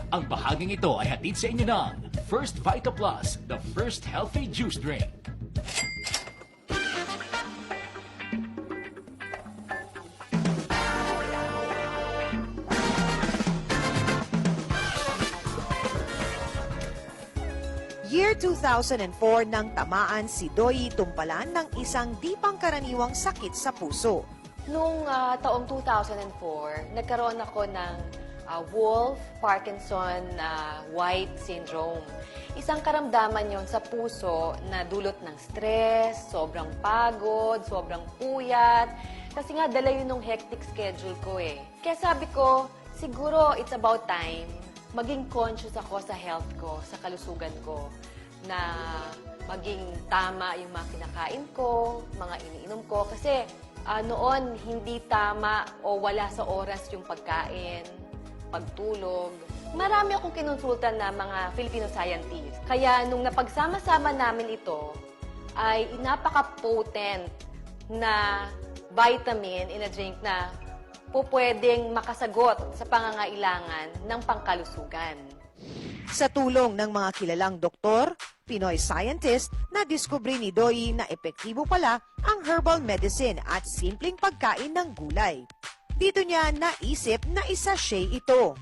Ang bahaging ito ay hatid sa inyo ng First Vita Plus, the first healthy juice drink. Year 2004 nang tamaan si Doy Tumpalan ng isang di pangkaraniwang sakit sa puso. Noong taong 2004, nagkaroon ako ng Wolff-Parkinson-White syndrome. Isang karamdaman yon sa puso na dulot ng stress, sobrang pagod, sobrang puyat. Kasi nga, dala yun ng hectic schedule ko eh. Kaya sabi ko, siguro it's about time maging conscious ako sa health ko, sa kalusugan ko, na maging tama yung mga kinakain ko, mga iniinom ko. Kasi noon, hindi tama o wala sa oras yung pagkain, pagtulog. Marami akong kinonsulta na mga Filipino scientists. Kaya nung napagsama-sama namin ito, ay napaka-potent na vitamin in a drink na pwedeng makasagot sa pangangailangan ng pangkalusugan. Sa tulong ng mga kilalang doktor, Pinoy scientist, nadiskubre ni Doy na epektibo pala ang herbal medicine at simpleng pagkain ng gulay. Dito niya naisip na isa-shay ito.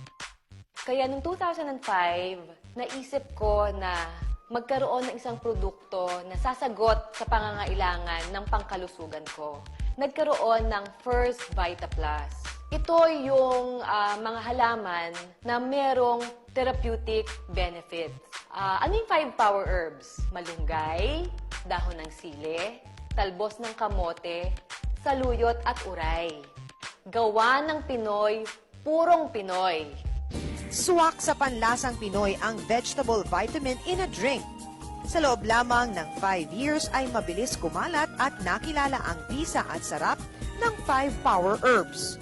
Kaya noong 2005, naisip ko na magkaroon ng isang produkto na sasagot sa pangangailangan ng pangkalusugan ko. Nagkaroon ng First Vita Plus. Ito yung mga halaman na merong therapeutic benefits. Ano yung 5 power herbs? Malunggay, dahon ng sili, talbos ng kamote, saluyot at uray. Gawa ng Pinoy, purong Pinoy. Suwak sa panlasang Pinoy ang vegetable vitamin in a drink. Sa loob lamang ng 5 years ay mabilis kumalat at nakilala ang bisa at sarap ng 5 power herbs.